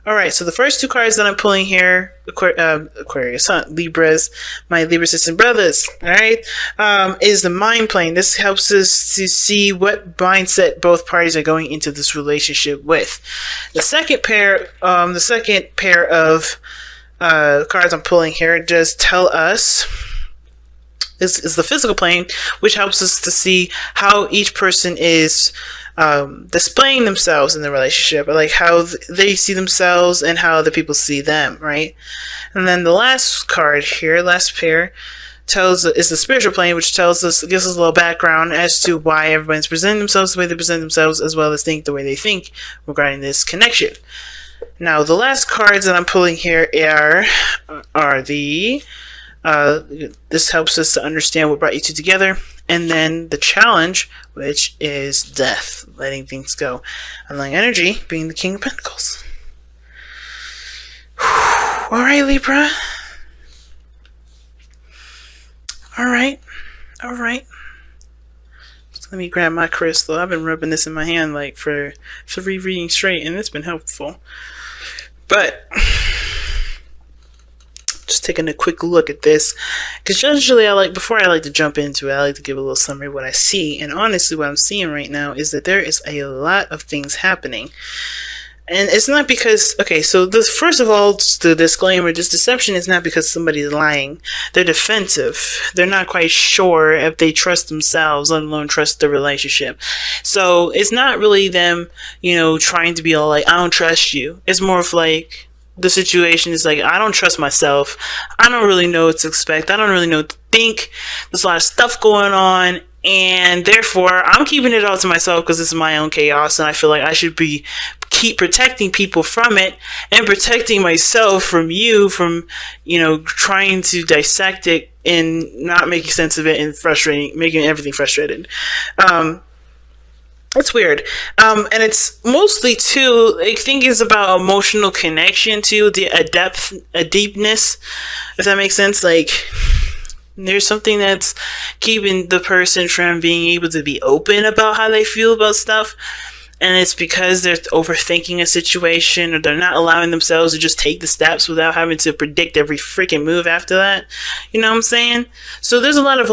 All right, so the first two cards that I'm pulling here, Aquarius, Libras, my Libra sisters and brothers, all right, is the mind plane. This helps us to see what mindset both parties are going into this relationship with. The second pair of cards I'm pulling here just tell us is the physical plane, which helps us to see how each person is displaying themselves in the relationship, like how they see themselves and how other people see them, right? And then the last card here, last pair, is the spiritual plane, which gives us a little background as to why everyone's presenting themselves the way they present themselves, as well as think the way they think regarding this connection. Now, the last cards that I'm pulling here are the this helps us to understand what brought you two together, and then the challenge, which is death, letting things go, and like energy being the King of Pentacles. All right, Libra. All right. Let me grab my crystal. I've been rubbing this in my hand like for 3 readings straight, and it's been helpful. But just taking a quick look at this, because usually before I like to jump into it, I like to give a little summary of what I see. And honestly, what I'm seeing right now is that there is a lot of things happening. And it's not because, okay, so first of all, the disclaimer, this deception is not because somebody's lying. They're defensive. They're not quite sure if they trust themselves, let alone trust the relationship. So it's not really them, trying to be all like, I don't trust you. It's more of like, the situation is like, I don't trust myself. I don't really know what to expect. I don't really know what to think. There's a lot of stuff going on, and therefore I'm keeping it all to myself because it's my own chaos, and I feel like I should keep protecting people from it and protecting myself from you, from trying to dissect it and not making sense of it and making everything frustrated. It's weird. And it's mostly too, I think it's about emotional connection too, a deepness, if that makes sense. Like, there's something that's keeping the person from being able to be open about how they feel about stuff. And it's because they're overthinking a situation, or they're not allowing themselves to just take the steps without having to predict every freaking move after that. You know what I'm saying? So there's a lot of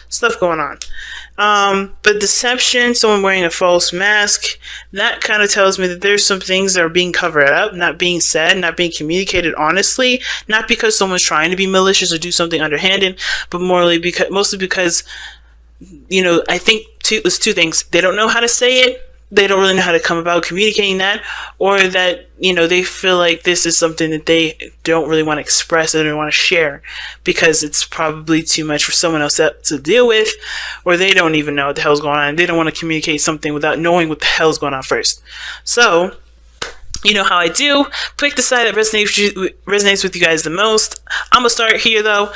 stuff going on. But deception, someone wearing a false mask, that kind of tells me that there's some things that are being covered up, not being said, not being communicated honestly, not because someone's trying to be malicious or do something underhanded, but mostly because, I think there's two things. They don't know how to say it. They don't really know how to come about communicating that, or that, they feel like this is something that they don't really want to express or don't want to share because it's probably too much for someone else to deal with, or they don't even know what the hell's going on. They don't want to communicate something without knowing what the hell's going on first. So, you know how I do. Pick the side that resonates with you guys the most. I'm going to start here, though.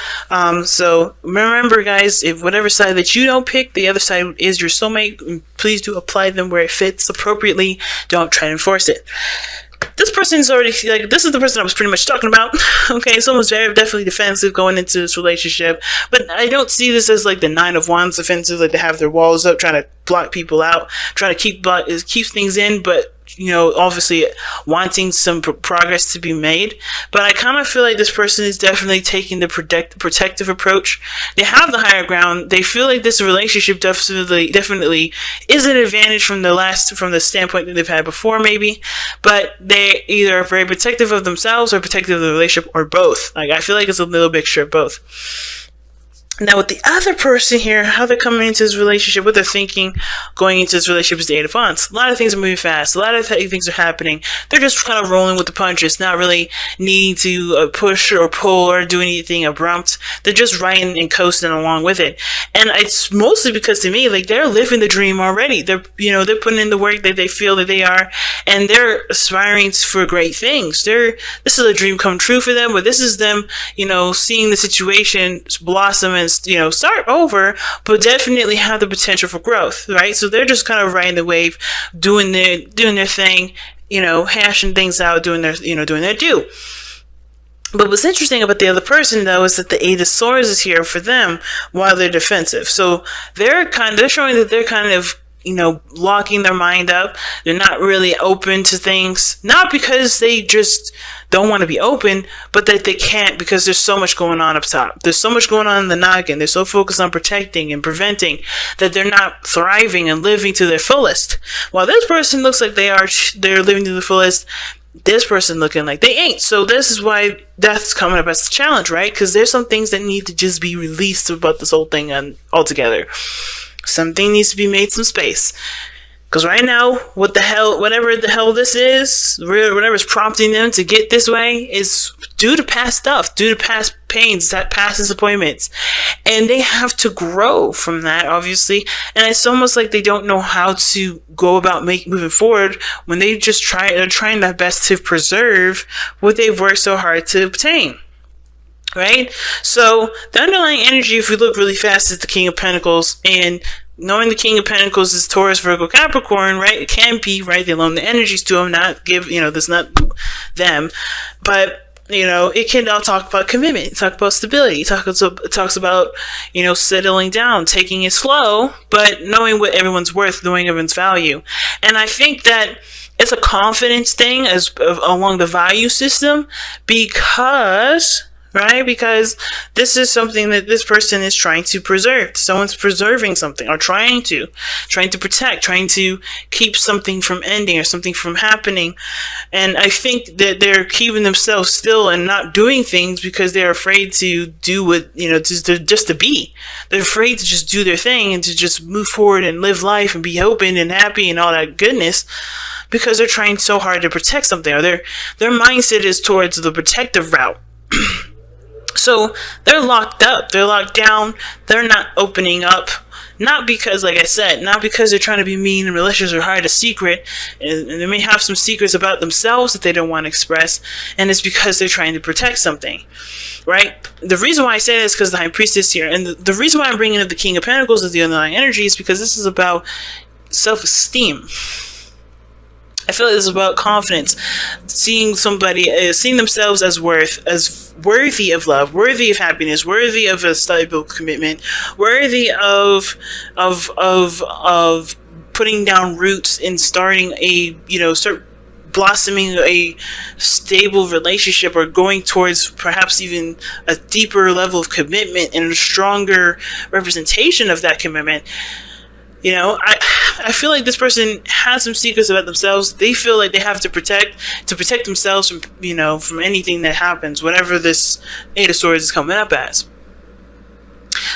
So remember, guys, if whatever side that you don't pick, the other side is your soulmate, please do apply them where it fits appropriately. Don't try to enforce it. This person's already, this is the person I was pretty much talking about. Okay, someone's definitely defensive going into this relationship. But I don't see this as like the 9 of Wands defensive, like they have their walls up, trying to block people out, trying to keep things in, but obviously wanting some progress to be made. But I kind of feel like this person is definitely taking the protective approach. They have the higher ground. They feel like this relationship definitely is an advantage from the standpoint that they've had before, maybe. But they either are very protective of themselves or protective of the relationship, or both. Like, I feel like it's a little mixture of both. Now, with the other person here, how they're coming into this relationship, what they're thinking going into this relationship is the 8 of Wands. A lot of things are moving fast. A lot of things are happening. They're just kind of rolling with the punches, not really needing to push or pull or do anything abrupt. They're just riding and coasting along with it. And it's mostly because, to me, like, they're living the dream already. They're putting in the work that they feel that they are, and they're aspiring for great things. This is a dream come true for them, but this is them, seeing the situation blossom and start over, but definitely have the potential for growth, right? So they're just kind of riding the wave, doing their thing, hashing things out, doing their due. But what's interesting about the other person, though, is that the 8 of Swords is here for them while they're defensive. So they're showing that they're kind of locking their mind up. They're not really open to things, not because they just don't want to be open, but that they can't because there's so much going on up top. There's so much going on in the noggin. They're so focused on protecting and preventing that they're not thriving and living to their fullest. While this person looks like they're living to the fullest, this person looking like they ain't. So this is why that's coming up as a challenge, right? Because there's some things that need to just be released about this whole thing altogether. Something needs to be made some space. Because right now, whatever the hell this is, whatever's prompting them to get this way is due to past stuff, due to past pains, past disappointments. And they have to grow from that, obviously. And it's almost like they don't know how to go about moving forward when they're trying their best to preserve what they've worked so hard to obtain. Right? So the underlying energy, if we look really fast, is the King of Pentacles, and knowing the King of Pentacles is Taurus, Virgo, Capricorn, right? It can be, right? They loan the energies to them, that's not them. But, it can all talk about commitment, talk about stability, it talks about, settling down, taking it slow, but knowing what everyone's worth, knowing everyone's value. And I think that it's a confidence thing along the value system because this is something that this person is trying to preserve. Someone's preserving something, or trying to protect, trying to keep something from ending or something from happening. And I think that they're keeping themselves still and not doing things because they're afraid to do what, just to be. They're afraid to just do their thing and to just move forward and live life and be open and happy and all that goodness, because they're trying so hard to protect something, or their mindset is towards the protective route. So they're locked up, they're locked down, they're not opening up, not because, like I said, not because they're trying to be mean and malicious or hide a secret, and they may have some secrets about themselves that they don't want to express, and it's because they're trying to protect something, right? The reason why I say this is because the High Priestess here, and the reason why I'm bringing up the King of Pentacles as the underlying energy is because this is about self-esteem. I feel like this is about confidence, seeing themselves as worthy of love, worthy of happiness, worthy of a stable commitment, worthy of putting down roots and starting start blossoming a stable relationship, or going towards perhaps even a deeper level of commitment and a stronger representation of that commitment. I feel like this person has some secrets about themselves. They feel like they have to protect themselves from anything that happens, whatever this Eight of Swords is coming up as.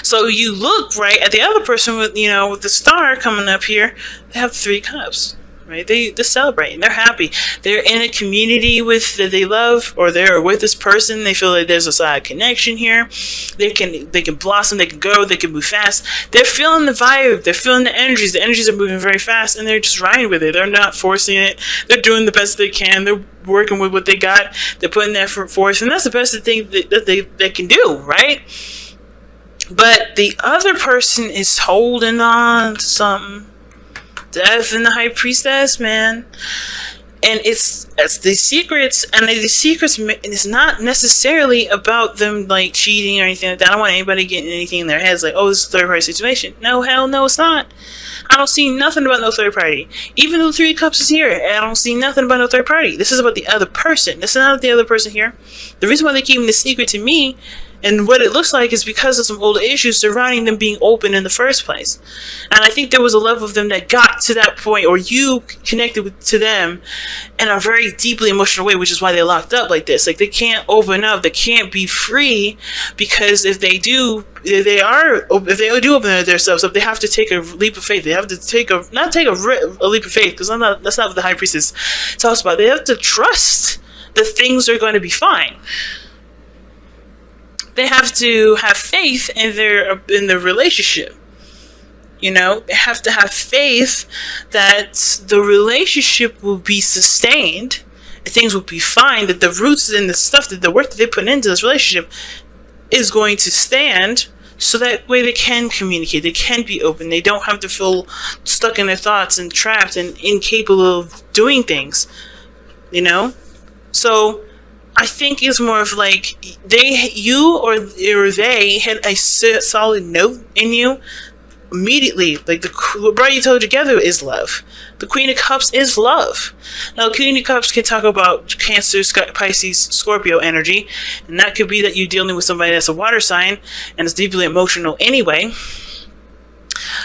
So you look right at the other person with the Star coming up here. They have 3 cups. Right? They're celebrating. They're happy. They're in a community that they love, or they're with this person. They feel like there's a side connection here. They can blossom. They can grow. They can move fast. They're feeling the vibe. They're feeling the energies. The energies are moving very fast, and they're just riding with it. They're not forcing it. They're doing the best they can. They're working with what they got. They're putting that effort forth, and that's the best thing that they can do, right? But the other person is holding on to something. Death and the High Priestess, man. And it's the secrets, and the secrets, it's not necessarily about them like cheating or anything like that. I don't want anybody getting anything in their heads like, oh, this is a third party situation. No, hell no, it's not. I don't see nothing about no third party. Even though 3 cups is here, I don't see nothing about no third party. This is about the other person. This is not the other person here. The reason why they're keeping this secret to me and what it looks like is because of some older issues surrounding them being open in the first place. And I think there was a level of them that got to that point, or you connected to them in a very deeply emotional way, which is why they're locked up like this. Like, they can't open up, they can't be free, because if they do open themselves up, they have to take a leap of faith. They have to not take a leap of faith, because that's not what the High Priestess talks about. They have to trust that things are going to be fine. They have to have faith in their relationship. They have to have faith that the relationship will be sustained, and things will be fine, that the roots and the stuff, that the work that they put into this relationship is going to stand, so that way they can communicate, they can be open, they don't have to feel stuck in their thoughts and trapped and incapable of doing things, So I think it's more of like you or they had a solid note in you immediately, like what brought you two together is love. The Queen of Cups is love. Now, the Queen of Cups can talk about Cancer, Pisces, Scorpio energy, and that could be that you're dealing with somebody that's a water sign and is deeply emotional anyway.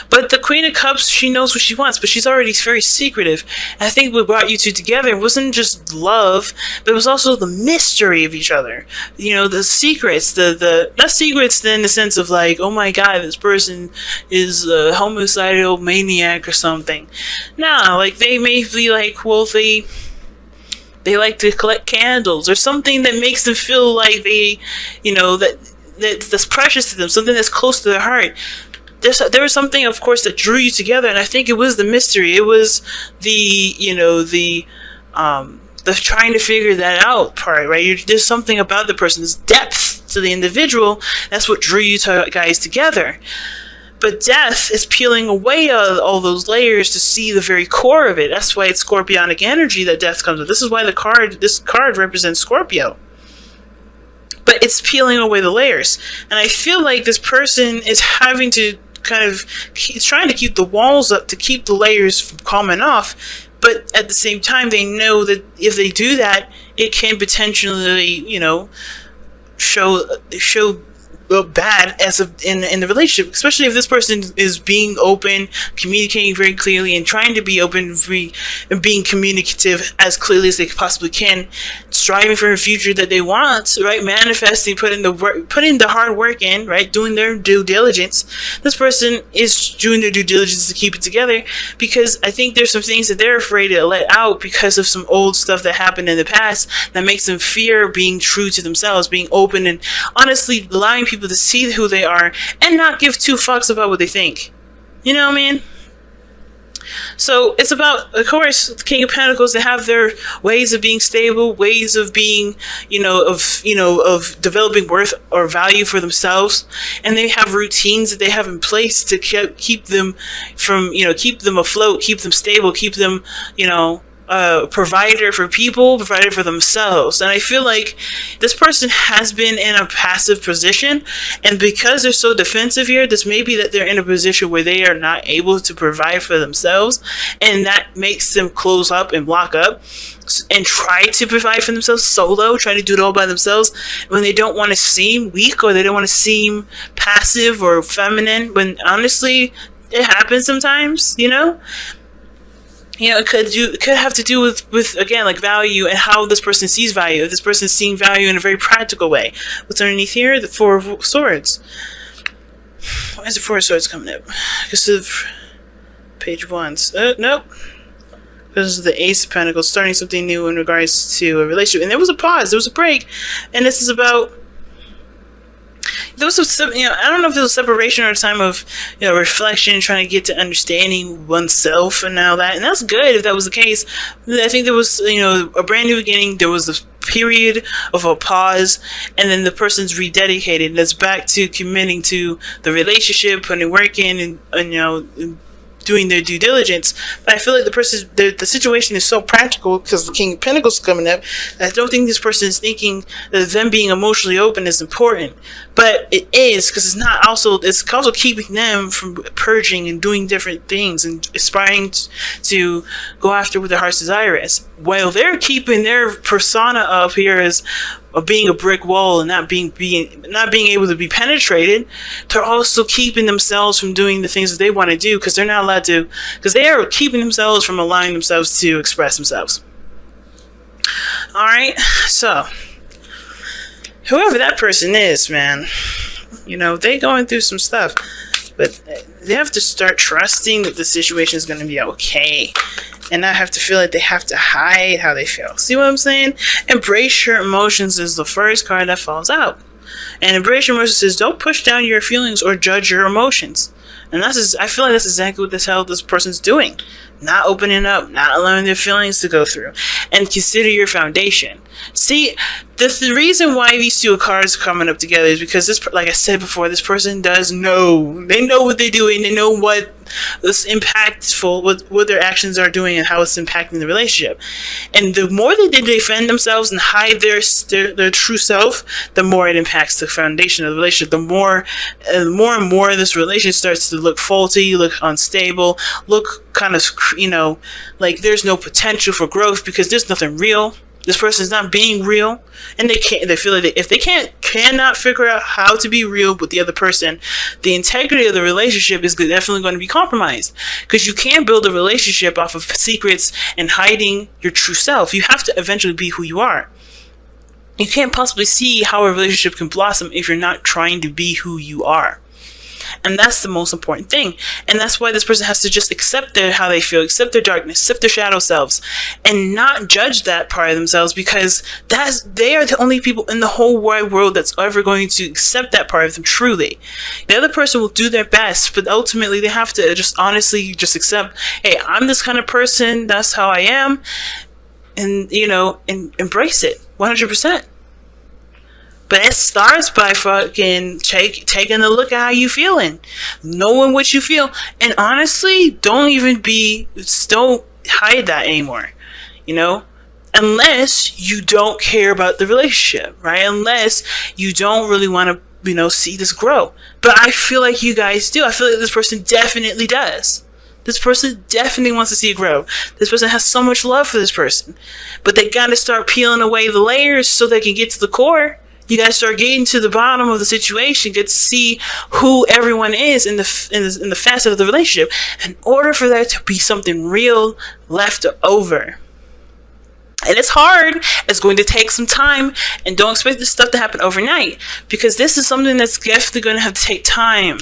But the Queen of Cups, she knows what she wants, but she's already very secretive. And I think what brought you two together wasn't just love, but it was also the mystery of each other. You know, the secrets, the not secrets in the sense of like, oh my God, this person is a homicidal maniac or something. Nah, like they may be like, well, they like to collect candles or something that makes them feel like they, you know, that's precious to them, something that's close to their heart. There was something, of course, that drew you together, and I think it was the mystery. It was the trying to figure that out part, right? There's something about the person's depth to the individual. That's what drew you guys together. But death is peeling away all those layers to see the very core of it. That's why it's Scorpionic energy that death comes with. This is why this card represents Scorpio. But it's peeling away the layers. And I feel like this person is having to trying to keep the walls up to keep the layers from coming off. But at the same time, they know that if they do that, it can potentially, you know, show bad in the relationship, especially if this person is being open, communicating very clearly, and trying to be open and being communicative as clearly as they possibly can, striving for a future that they want, right? Manifesting, putting the hard work in, right? Doing their due diligence. This person is doing their due diligence to keep it together, because I think there's some things that they're afraid to let out because of some old stuff that happened in the past that makes them fear being true to themselves, being open, and honestly allowing people to see who they are and not give two fucks about what they think. You know what I mean? So it's about, of course, the King of Pentacles. They have their ways of being stable, ways of being, of developing worth or value for themselves, and they have routines that they have in place to keep them from, keep them afloat, keep them stable, keep them, provider for people, provider for themselves. And I feel like this person has been in a passive position, and because they're so defensive here, this may be that they're in a position where they are not able to provide for themselves, and that makes them close up and block up and try to provide for themselves solo, try to do it all by themselves when they don't want to seem weak, or they don't want to seem passive or feminine, when honestly it happens sometimes. It could have to do with again, like value and how this person sees value. If this person's seeing value in a very practical way. What's underneath here? The Four of Swords. Why is the Four of Swords coming up? Because of page 1. Nope. This is the Ace of Pentacles, starting something new in regards to a relationship. And there was a pause. There was a break. And this is about... There was I don't know if it was separation or a time of, reflection, trying to get to understanding oneself and all that. And that's good if that was the case. I think there was, a brand new beginning. There was a period of a pause, and then the person's rededicated. That's back to committing to the relationship, putting work in, and doing their due diligence. But I feel like the situation is so practical because the King of Pentacles is coming up. I don't think this person is thinking that them being emotionally open is important, but it is, because it's also keeping them from purging and doing different things and aspiring to go after what their heart's desire is, while they're keeping their persona up here as of being a brick wall and not being able to be penetrated. They're also keeping themselves from doing the things that they want to do, because they're not allowed to, because they are keeping themselves from allowing themselves to express themselves. Alright, so whoever that person is, man, they going through some stuff, but they have to start trusting that the situation is going to be okay, and not have to feel like they have to hide how they feel. See what I'm saying? Embrace your emotions is the first card that falls out. And embrace your emotions says, don't push down your feelings or judge your emotions. And I feel like that's exactly what the hell this person's doing. not opening up, not allowing their feelings to go through, and consider your foundation. See, the reason why these two cards are coming up together is because this, like I said before, this person does know. They know what they're doing. They know what is impactful, what their actions are doing, and how it's impacting the relationship. And the more they defend themselves and hide their true self, the more it impacts the foundation of the relationship. The more and more this relationship starts to look faulty, look unstable, look kind of, like there's no potential for growth because there's nothing real. This person's not being real, and they feel like if they cannot figure out how to be real with the other person, the integrity of the relationship is definitely going to be compromised, because you can't build a relationship off of secrets and hiding your true self. You have to eventually be who you are. You can't possibly see how a relationship can blossom if you're not trying to be who you are. And that's the most important thing. And that's why this person has to just accept how they feel, accept their darkness, accept their shadow selves, and not judge that part of themselves, because they are the only people in the whole wide world that's ever going to accept that part of them truly. The other person will do their best, but ultimately they have to just honestly just accept, hey, I'm this kind of person, that's how I am, and, and embrace it 100%. But it starts by fucking taking a look at how you feeling, knowing what you feel, and honestly, don't hide that anymore, unless you don't care about the relationship, right? Unless you don't really want to, see this grow. But I feel like you guys do. I feel like this person definitely does. This person definitely wants to see it grow. This person has so much love for this person, but they got to start peeling away the layers so they can get to the core. You guys start getting to the bottom of the situation, get to see who everyone is in the facet of the relationship, in order for there to be something real left over. And it's hard. It's going to take some time, and don't expect this stuff to happen overnight, because this is something that's definitely going to have to take time.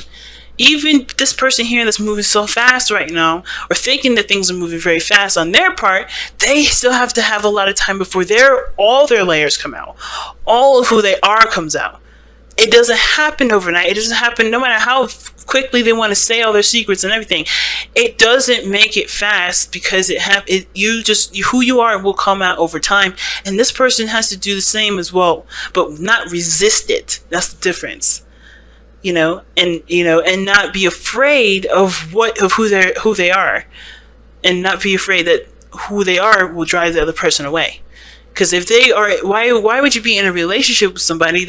Even this person here that's moving so fast right now, or thinking that things are moving very fast on their part, they still have to have a lot of time before all their layers come out. All of who they are comes out. It doesn't happen overnight. It doesn't happen no matter how quickly they want to say all their secrets and everything. It doesn't make it fast, because who you are will come out over time. And this person has to do the same as well, but not resist it. That's the difference. And not be afraid of who they are, and not be afraid that who they are will drive the other person away. Because if they are, why would you be in a relationship with somebody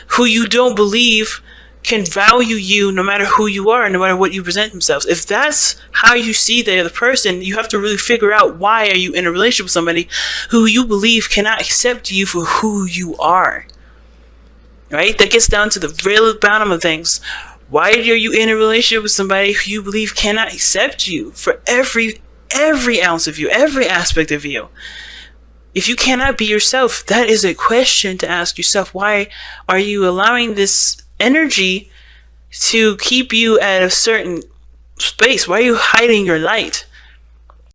who you don't believe can value you, no matter who you are, no matter what you present themselves? If that's how you see the other person, you have to really figure out, why are you in a relationship with somebody who you believe cannot accept you for who you are? Right? That gets down to the real bottom of things. Why are you in a relationship with somebody who you believe cannot accept you for every ounce of you, every aspect of you? If you cannot be yourself, that is a question to ask yourself. Why are you allowing this energy to keep you at a certain space? Why are you hiding your light?